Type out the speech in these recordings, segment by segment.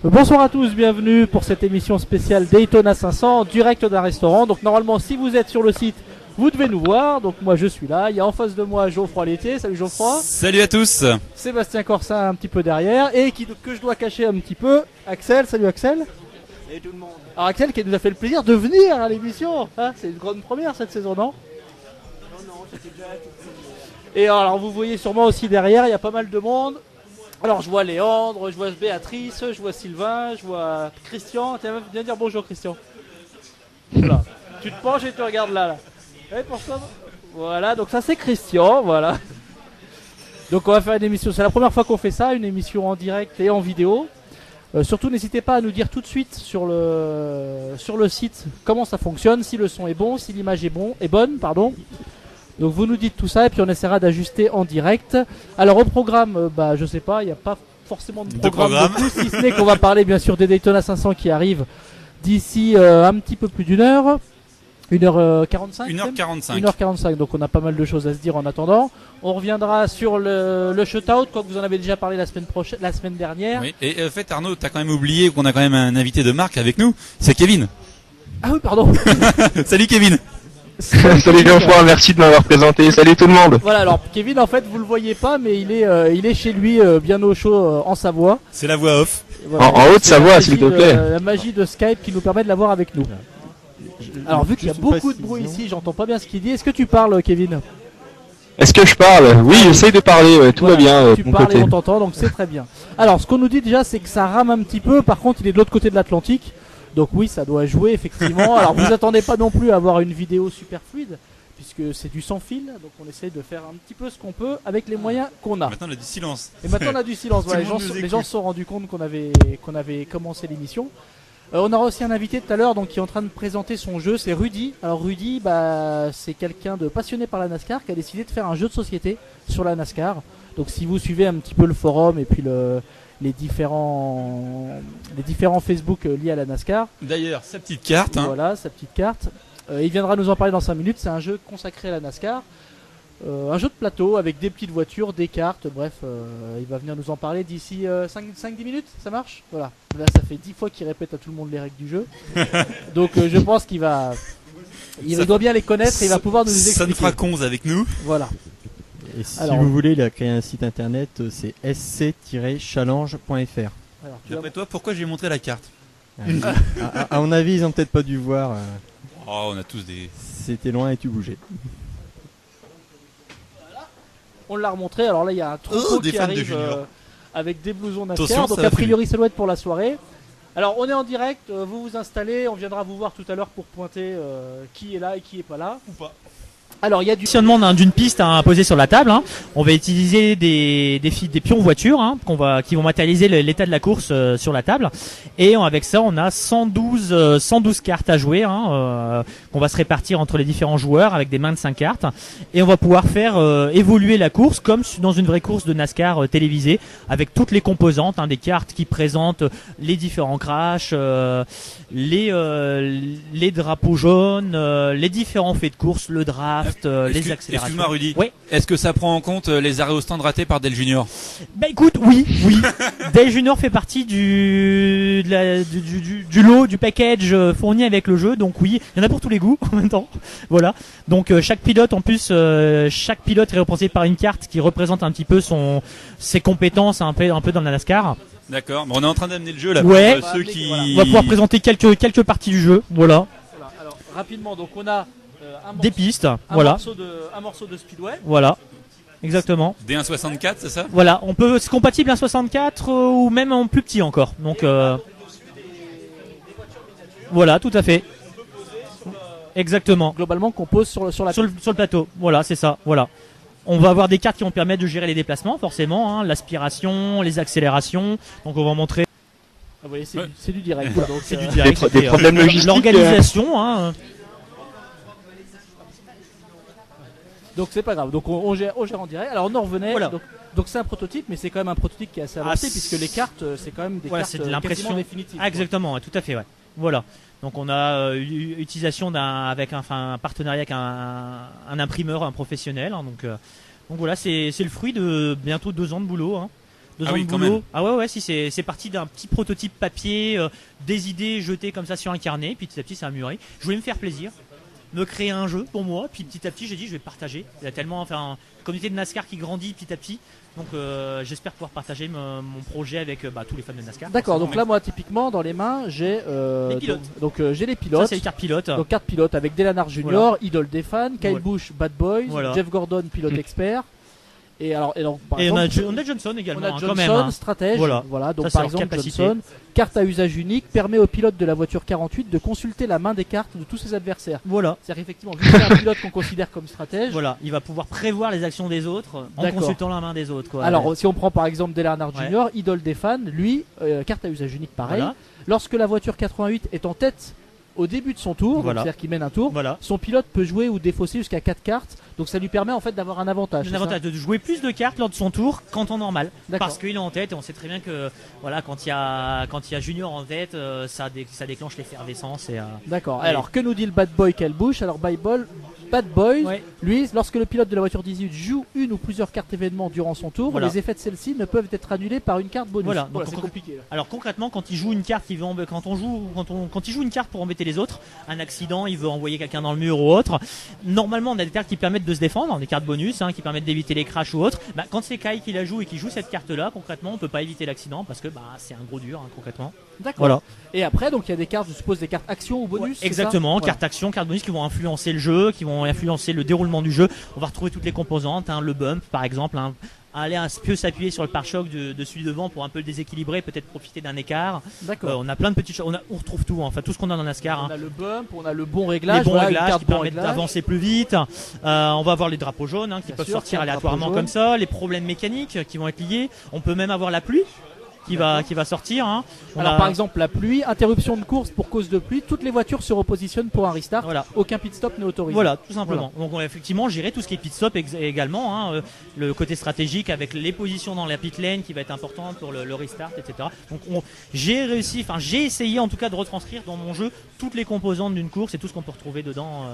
Bonsoir à tous, bienvenue pour cette émission spéciale Daytona 500, direct d'un restaurant. Donc normalement, si vous êtes sur le site, vous devez nous voir. Donc moi je suis là, il y a en face de moi Geoffroy Létier. Salut Geoffroy. Salut à tous. Sébastien Corsin un petit peu derrière et que je dois cacher un petit peu, Axel. Salut Axel. Salut tout le monde. Alors Axel qui nous a fait le plaisir de venir à l'émission, hein, c'est une grande première cette saison, non? Non, j'étais déjà là toute seule. Et alors vous voyez sûrement aussi derrière, il y a pas mal de monde. Alors je vois Léandre, je vois Béatrice, je vois Sylvain, je vois Christian. Tiens, viens dire bonjour Christian. Voilà. Tu te penches et tu regardes là. Et pour ça, voilà, donc ça c'est Christian, voilà. Donc on va faire une émission, c'est la première fois qu'on fait ça, une émission en direct et en vidéo. Surtout n'hésitez pas à nous dire tout de suite sur le site comment ça fonctionne, si le son est bon, si l'image est bonne. Donc vous nous dites tout ça et puis on essaiera d'ajuster en direct. Alors au programme, je sais pas, il n'y a pas forcément de programme de plus, si ce n'est qu'on va parler bien sûr des Daytona 500 qui arrivent d'ici un petit peu plus d'une heure. 1h45 1h45, donc on a pas mal de choses à se dire en attendant. On reviendra sur le shutout, quoi que vous en avez déjà parlé la semaine dernière. Oui. Et en fait Arnaud, t'as quand même oublié qu'on a quand même un invité de marque avec nous, c'est Kevin. Ah oui, pardon. Salut Kevin. Salut Geoffroy, merci de m'avoir présenté. Salut tout le monde. Voilà, alors Kevin, en fait, vous le voyez pas, mais il est chez lui, bien au chaud, en Savoie. C'est la voix off. Voilà, en Haute-Savoie, s'il te plaît. La magie de Skype qui nous permet de l'avoir avec nous. Alors, vu qu'il y a beaucoup de bruit ici, j'entends pas bien ce qu'il dit. Est-ce que tu parles, Kevin? Est-ce que je parle? Oui, j'essaye de parler, tout va bien tu de mon parles côté. et on t'entend, donc c'est très bien. Alors, ce qu'on nous dit déjà, c'est que ça rame un petit peu. Par contre, il est de l'autre côté de l'Atlantique. Donc oui, ça doit jouer, effectivement. Alors, vous attendez pas non plus à avoir une vidéo super fluide, puisque c'est du sans fil, donc on essaye de faire un petit peu ce qu'on peut avec les moyens qu'on a. Maintenant on a du silence. Et maintenant on a du silence, voilà, les gens se sont rendus compte qu'on avait commencé l'émission. On aura aussi un invité tout à l'heure donc, qui est en train de présenter son jeu, c'est Rudy. Alors Rudy, c'est quelqu'un de passionné par la NASCAR qui a décidé de faire un jeu de société sur la NASCAR. Donc si vous suivez un petit peu le forum et puis les différents Facebook liés à la NASCAR. D'ailleurs, sa petite carte. Voilà, sa petite carte. Il viendra nous en parler dans 5 minutes. C'est un jeu consacré à la NASCAR. Un jeu de plateau avec des petites voitures, des cartes. Bref, il va venir nous en parler d'ici 5-10 minutes. Ça marche? Voilà. Là, ça fait 10 fois qu'il répète à tout le monde les règles du jeu. Donc, je pense qu'il doit bien les connaître et il va pouvoir nous les expliquer. Ça ne fera cons avec nous. Voilà. Et si vous voulez, il a créé un site internet, c'est sc-challenge.fr. D'après toi, pourquoi j'ai montré la carte? À mon avis, ils ont peut-être pas dû voir. Oh, on a tous des... C'était loin et tu bougeais. Voilà. On l'a remontré. Alors là, il y a un troupeau qui arrive avec des blousons NASCAR. Attention, donc a priori, ça doit être pour la soirée. Alors on est en direct. Vous vous installez. On viendra vous voir tout à l'heure pour pointer qui est là et qui est pas là. Ou pas. Alors il y a du positionnement d'une piste à poser sur la table. On va utiliser des pions voitures qui vont matérialiser l'état de la course sur la table. Et avec ça, on a 112 cartes à jouer qu'on va se répartir entre les différents joueurs avec des mains de 5 cartes. Et on va pouvoir faire évoluer la course comme dans une vraie course de NASCAR télévisée avec toutes les composantes, des cartes qui présentent les différents crashs, les drapeaux jaunes, les différents faits de course, le draft. Les accélérations. Excuse-moi Rudy, oui. Est-ce que ça prend en compte les arrêts au stand ratés par Dale Junior? Écoute, oui. Dale Junior fait partie du lot, du package fourni avec le jeu, donc oui, il y en a pour tous les goûts en même temps. Voilà. Donc chaque pilote est représenté par une carte qui représente un petit peu ses compétences un peu dans la NASCAR. D'accord, on est en train d'amener le jeu là ouais. pour ceux qui... On va pouvoir présenter quelques parties du jeu, voilà. Alors rapidement, donc on a des pistes, un voilà. morceau de speedway. Voilà, exactement. Des 1.64, c'est ça? Voilà, c'est compatible 1.64 ou même en plus petit encore. Donc voilà, tout à fait. Exactement. Globalement, qu'on pose sur le plateau. Voilà, c'est ça. Voilà. On va avoir des cartes qui vont permettre de gérer les déplacements, forcément, l'aspiration, les accélérations. Donc on va montrer. Ah, vous voyez, c'est du direct. Donc, c'est du direct. Des problèmes logistiques. L'organisation. Donc c'est pas grave. Donc on gère en direct. Alors on en revenait. Voilà. Donc c'est un prototype, mais c'est quand même un prototype qui est assez avancé Ah, puisque les cartes, c'est quand même des Voilà, cartes c'est de l'impression quasiment définitives. Ah, exactement, ouais, tout à fait, ouais. Voilà. Donc on a utilisation avec un partenariat avec un imprimeur, un professionnel. Hein, donc voilà, c'est le fruit de bientôt 2 ans de boulot. Hein. 2 ans oui, de quand boulot. même. Ah ouais, si c'est parti d'un petit prototype papier, des idées jetées comme ça sur un carnet, puis petit à petit ça a mûri. Je voulais me faire plaisir, me créer un jeu pour moi, puis petit à petit j'ai dit je vais partager. Il y a tellement, enfin, une communauté de NASCAR qui grandit petit à petit. Donc j'espère pouvoir partager mon projet avec tous les fans de NASCAR. D'accord, donc là moi typiquement dans les mains j'ai les pilotes. Donc j'ai les Ça pilotes. c'est les cartes pilotes. Donc carte pilote avec Delanar Junior, idole des fans, Kyle Voilà. Busch, Bad Boys, Voilà. Jeff Gordon, pilote expert. Et donc par Et exemple, on a Johnson on également, a hein, Johnson, quand même. Hein. stratège. Voilà. Donc Ça, c'est par leur exemple capacité. Johnson, carte à usage unique, permet au pilote de la voiture 48 de consulter la main des cartes de tous ses adversaires. Voilà. C'est-à-dire effectivement, vu que c'est un pilote qu'on considère comme stratège. Voilà, il va pouvoir prévoir les actions des autres en D'accord. consultant la main des autres. Quoi. Alors si on prend par exemple Delanar Ouais. Junior, idole des fans, lui, carte à usage unique pareil. Voilà. Lorsque la voiture 88 est en tête au début de son tour, donc Voilà. c'est-à-dire qu'il mène un tour, Voilà. son pilote peut jouer ou défausser jusqu'à 4 cartes, donc ça lui permet en fait d'avoir un avantage. Un c'est avantage de jouer plus de cartes lors de son tour qu'en temps normal. D'accord. Parce qu'il est en tête et on sait très bien que voilà, quand il y a Junior en tête, ça déclenche l'effervescence. Et, D'accord. Allez. Alors que nous dit le Bad Boy Kyle Busch? Alors Bad Boy, Ouais. lui, lorsque le pilote de la voiture 18 joue une ou plusieurs cartes événements durant son tour, Voilà. les effets de celle-ci ne peuvent être annulés par une carte bonus. Voilà. Donc, c'est compliqué. Là. Alors concrètement, quand il joue une carte, quand il joue une carte pour embêter les autres, un accident, il veut envoyer quelqu'un dans le mur ou autre. Normalement, on a des cartes qui permettent de se défendre, des cartes bonus, hein, qui permettent d'éviter les crashs ou autre. Quand c'est Kai qui la joue et qui joue cette carte-là, concrètement, on peut pas éviter l'accident parce que c'est un gros dur, hein, concrètement. D'accord. Voilà. Et après, donc il y a des cartes, je suppose, des cartes action ou bonus. c'est Exactement, ça Voilà. cartes action, cartes bonus qui vont influencer le jeu, qui vont influencer le déroulement du jeu. On va retrouver toutes les composantes, hein, le bump par exemple, hein, aller un peu s'appuyer sur le pare-choc de celui devant pour un peu le déséquilibrer, peut-être profiter d'un écart. D'accord. On a plein de petites choses, on retrouve tout, hein, enfin tout ce qu'on a dans NASCAR. On Hein. a le bump, on a le bon réglage, Les bons voilà, une réglages carte qui bon permettent réglage. d'avancer plus vite. On va avoir les drapeaux jaunes hein, qui Bien peuvent sûr, sortir tiens, aléatoirement drapeau comme ça, les problèmes mécaniques qui vont être liés. On peut même avoir la pluie qui va sortir. Hein. Alors par exemple la pluie, interruption de course pour cause de pluie, toutes les voitures se repositionnent pour un restart, Voilà. aucun pit stop n'est autorisé. Voilà, tout simplement. Donc on va effectivement gérer tout ce qui est pit stop également, hein, le côté stratégique avec les positions dans la pit lane qui va être important pour le restart, etc. Donc j'ai essayé en tout cas de retranscrire dans mon jeu toutes les composantes d'une course et tout ce qu'on peut retrouver dedans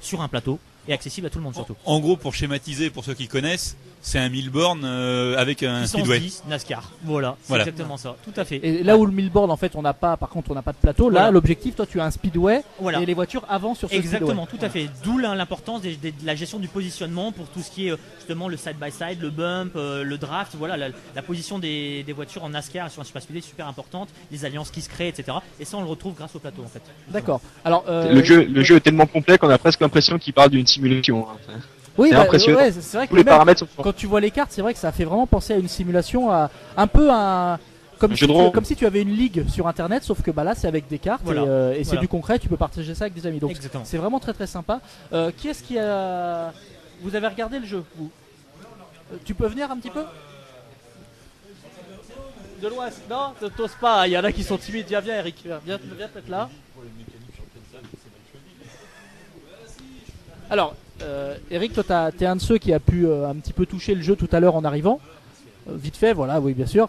sur un plateau et accessible à tout le monde surtout. En gros, pour schématiser, pour ceux qui connaissent, c'est un Milborn avec un Licence speedway. 10, NASCAR. Voilà, c'est Voilà. exactement ça. Tout à fait. Et là où le millboard en fait on n'a pas, par contre on n'a pas de plateau, là Voilà. l'objectif toi tu as un speedway Voilà. et les voitures avancent sur ce Exactement, speedway. tout à fait. D'où l'importance de la gestion du positionnement pour tout ce qui est justement le side by side, le bump, le draft. Voilà, la position des voitures en NASCAR et sur un super speedway est super importante. Les alliances qui se créent, etc. Et ça, on le retrouve grâce au plateau en fait. D'accord. Alors Le jeu est tellement complet qu'on a presque l'impression qu'il parle d'une simulation. Hein. oui, c'est impressionnant. ouais, c'est vrai que Tous les même paramètres sont forts. quand tu vois les cartes, c'est vrai que ça fait vraiment penser à une simulation, à un peu comme Un si, jeu de rôle. comme si tu avais une ligue sur internet, sauf que là c'est avec des cartes Voilà. et c'est Voilà. du concret, tu peux partager ça avec des amis. Donc Exactement. c'est vraiment très très sympa. Qui est-ce qui a. Vous avez regardé le jeu vous Tu peux venir un petit peu de loin. Non, t'oses pas, il y en a qui sont timides. Viens Eric, viens peut-être là. Alors, Eric, toi t'es un de ceux qui a pu un petit peu toucher le jeu tout à l'heure en arrivant. Vite fait, voilà, oui bien sûr.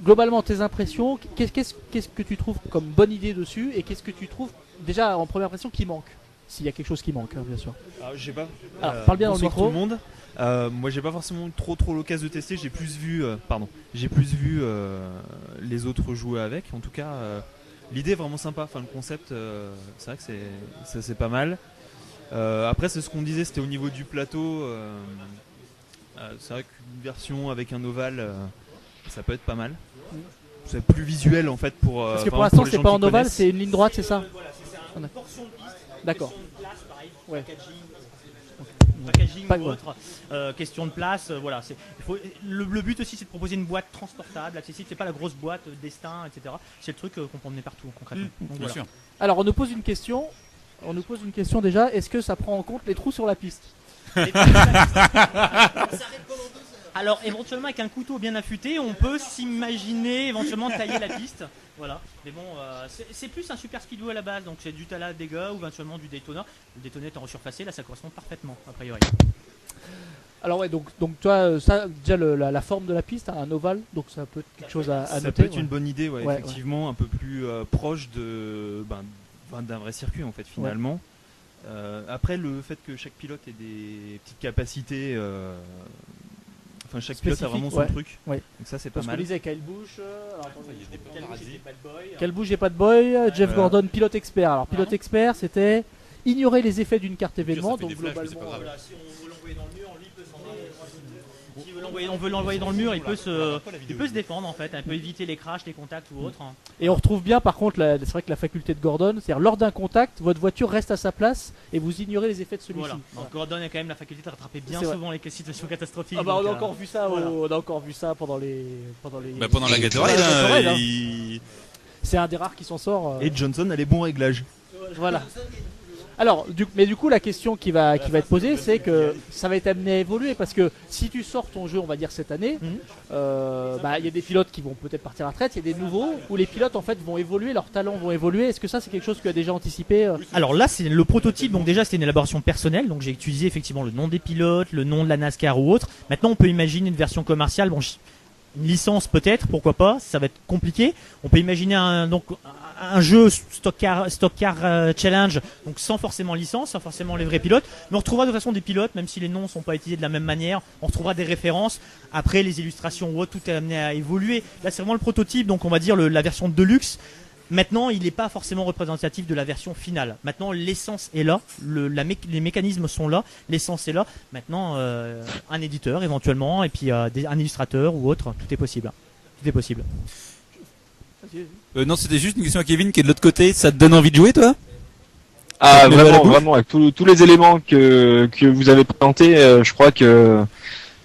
Globalement, tes impressions, qu'est-ce que tu trouves comme bonne idée dessus et qu'est-ce que tu trouves déjà en première impression qui manque? S'il y a quelque chose qui manque, hein, bien sûr. Alors, j'ai pas. Alors, parle bien dans le bonsoir micro. tout le monde. Moi, j'ai pas forcément trop l'occasion de tester. J'ai plus vu, les autres jouer avec. En tout cas, l'idée est vraiment sympa. Enfin, le concept, c'est vrai que c'est pas mal. Après, c'est ce qu'on disait, c'était au niveau du plateau. C'est vrai qu'une version avec un ovale, ça peut être pas mal. C'est plus visuel en fait pour. Parce que pour vraiment l'instant, les c'est gens pas qui en ovale, connaissent. c'est une ligne droite, c'est ça? Une portion de piste, D'accord. question de place, pareil, Ouais. packaging Pas- ou autre, question de place, voilà. Le but aussi, c'est de proposer une boîte transportable, accessible. C'est pas la grosse boîte destin, etc. C'est le truc qu'on peut emmener partout concrètement. Donc, Bien voilà. sûr. Alors, on nous pose une question. déjà. Est-ce que ça prend en compte les trous sur la piste? Alors éventuellement avec un couteau bien affûté, on peut s'imaginer éventuellement tailler la piste. Voilà. Mais bon, c'est plus un super speedway à la base, donc c'est du Talladega ou éventuellement du Daytona. Le Daytona étant resurfacé, là ça correspond parfaitement a priori. Alors ouais, donc toi, ça déjà la forme de la piste, hein, un ovale, donc ça peut être quelque chose à Ça noter. peut être une bonne idée, ouais, effectivement, un peu plus proche d'un vrai circuit en fait finalement. Après le fait que chaque pilote ait des petites capacités, enfin chaque pilote a vraiment son truc. Ouais. Donc ça c'est pas Parce qu'on mal. disait Kyle Busch, Kyle Busch et Pat Boy, Jeff Gordon pilote expert. Alors pilote expert, c'était ignorer les effets d'une carte événement, donc globalement. Voilà, si on veut l'envoyer dans le mur, lui peut s'en si on veut l'envoyer dans le mur, il peut se défendre en fait, il peut éviter les crashs, les contacts ou autres. Et on retrouve bien par contre, c'est vrai que la faculté de Gordon, c'est-à-dire lors d'un contact, votre voiture reste à sa place et vous ignorez les effets de celui-ci. Voilà. Donc Gordon a quand même la faculté de rattraper bien C'est souvent les situations catastrophiques. Ah bah donc, on a encore vu ça, voilà. on a encore vu ça pendant les. Pendant la Gatorade, C'est un des rares qui s'en sort. Et Johnson a les bons réglages. Voilà. Alors, du coup, la question qui va être posée, c'est que ça va être amené à évoluer parce que si tu sors ton jeu, on va dire cette année, il y a des pilotes qui vont peut-être partir à la retraite, il y a des nouveaux où les pilotes en fait vont évoluer, leurs talents vont évoluer. Est-ce que ça c'est quelque chose que tu as déjà anticipé Alors là, c'est le prototype, donc déjà c'était une élaboration personnelle, donc j'ai utilisé effectivement le nom des pilotes, le nom de la NASCAR ou autre. Maintenant, on peut imaginer une version commerciale. Bon, une licence peut-être, pourquoi pas, ça va être compliqué. On peut imaginer un jeu Stock Car Challenge, donc sans forcément licence, sans forcément les vrais pilotes, mais on retrouvera de toute façon des pilotes, même si les noms sont pas utilisés de la même manière, on retrouvera des références. Après les illustrations ou autre, tout est amené à évoluer. Là c'est vraiment le prototype, donc on va dire la version Deluxe. Maintenant, il n'est pas forcément représentatif de la version finale. Maintenant, l'essence est là, les mécanismes sont là, l'essence est là. Maintenant, un éditeur éventuellement, et puis un illustrateur ou autre, tout est possible. Tout est possible. Non, c'était juste une question à Kevin qui est de l'autre côté. Ça te donne envie de jouer, toi? Ah, vraiment, avec tous les éléments que vous avez présentés, je crois que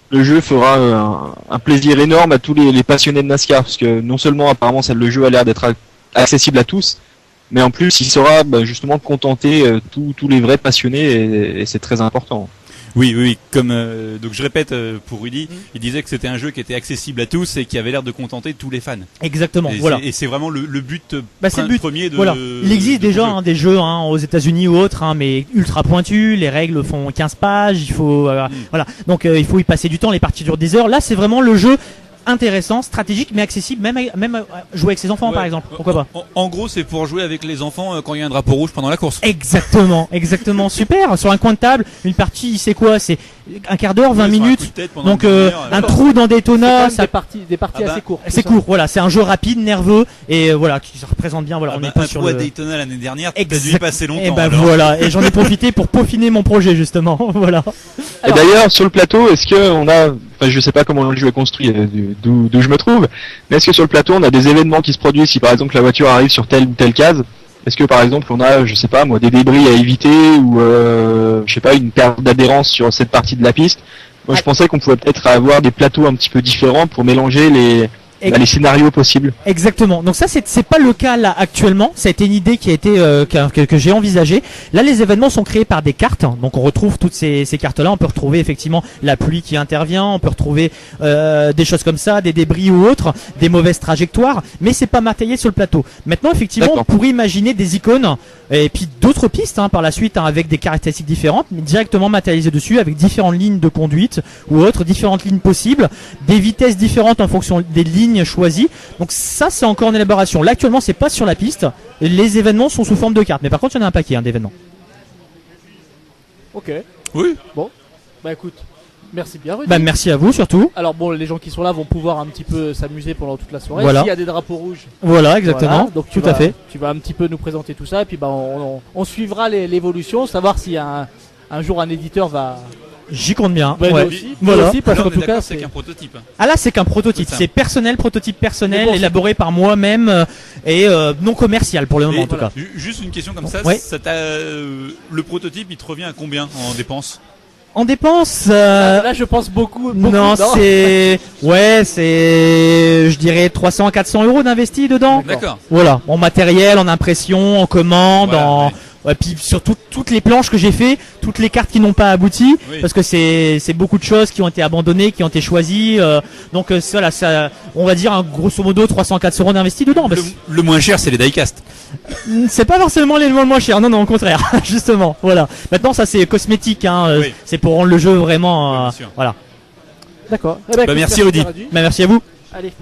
le jeu fera un plaisir énorme à tous les passionnés de NASCAR, parce que non seulement apparemment le jeu a l'air d'être accessible à tous, mais en plus il saura justement contenter tous les vrais passionnés et c'est très important. Oui, comme donc je répète pour Rudy, il disait que c'était un jeu qui était accessible à tous et qui avait l'air de contenter tous les fans. Exactement, voilà. Et c'est vraiment le but, c'est le but premier de. Voilà. Il existe déjà des jeux aux États-Unis ou autres, mais ultra pointus. Les règles font 15 pages. Il faut voilà, donc il faut y passer du temps. Les parties durent des heures. Là, c'est vraiment le jeu intéressant, stratégique, mais accessible, même jouer avec ses enfants par exemple, pourquoi pas. En gros, c'est pour jouer avec les enfants quand il y a un drapeau rouge pendant la course. Exactement, super. Sur un coin de table, une partie, c'est quoi? C'est un quart d'heure, 20 minutes. Donc un trou dans Daytona, ça des parties assez courtes. C'est court, voilà, c'est un jeu rapide, nerveux et voilà, qui se représente bien. Voilà, on est pas sur le Daytona l'année dernière. T'as dû y passer longtemps. Et voilà, et j'en ai profité pour peaufiner mon projet justement. Voilà. Et d'ailleurs, sur le plateau, est-ce que on a, je sais pas comment le jeu est construit, d'où je me trouve, mais est-ce que sur le plateau on a des événements qui se produisent si par exemple la voiture arrive sur telle ou telle case? Est-ce que par exemple on a, je sais pas moi, des débris à éviter ou je sais pas, une perte d'adhérence sur cette partie de la piste? Moi je pensais qu'on pouvait peut-être avoir des plateaux un petit peu différents pour mélanger les scénarios possibles. Exactement. Donc ça c'est pas le cas là actuellement. Ça a été une idée qui a été que j'ai envisagée. Là les événements sont créés par des cartes. Donc on retrouve toutes ces cartes là. On peut retrouver effectivement la pluie qui intervient. On peut retrouver des choses comme ça, des débris ou autres, des mauvaises trajectoires. Mais c'est pas matériel sur le plateau. Maintenant effectivement on pourrait imaginer des icônes et puis d'autres pistes par la suite avec des caractéristiques différentes, mais directement matérialisées dessus avec différentes lignes de conduite ou autres, différentes lignes possibles, des vitesses différentes en fonction des lignes choisies. Donc ça c'est encore en élaboration. Là actuellement c'est pas sur la piste. Les événements sont sous forme de cartes, mais par contre il y en a un paquet d'événements. Ok. Oui. Bon. Bah écoute, merci bien. Rudy. Merci à vous surtout. Alors bon, les gens qui sont là vont pouvoir un petit peu s'amuser pendant toute la soirée. Voilà. S'il y a des drapeaux rouges. Voilà, exactement. Voilà. Donc tout à fait. Tu vas un petit peu nous présenter tout ça et puis on suivra l'évolution, savoir si un jour un éditeur va. J'y compte bien. Voilà. Aussi, parce qu'en tout cas, c'est qu'un prototype. Ah là, c'est qu'un prototype. C'est personnel, prototype personnel, élaboré par moi-même et non commercial pour le moment en tout cas. Juste une question comme ça. Le prototype, il te revient à combien en dépenses? En dépenses, là, je pense beaucoup. Non, c'est je dirais 300-400 € d'investis dedans. D'accord. Voilà, en matériel, en impression, en commande, Ouais, puis surtout toutes les planches que j'ai fait, toutes les cartes qui n'ont pas abouti, Oui. parce que c'est beaucoup de choses qui ont été abandonnées, qui ont été choisies. Donc voilà, ça, on va dire grosso modo 300-400 euros d'investis dedans. Le moins cher, c'est les diecast. C'est pas forcément l'élément le moins cher, non, au contraire, justement. Voilà. Maintenant, ça c'est cosmétique, hein. Oui. C'est pour rendre le jeu vraiment. Oui, bien sûr. Voilà. D'accord. Bah, merci, Rudy. Bah, merci à vous. Allez.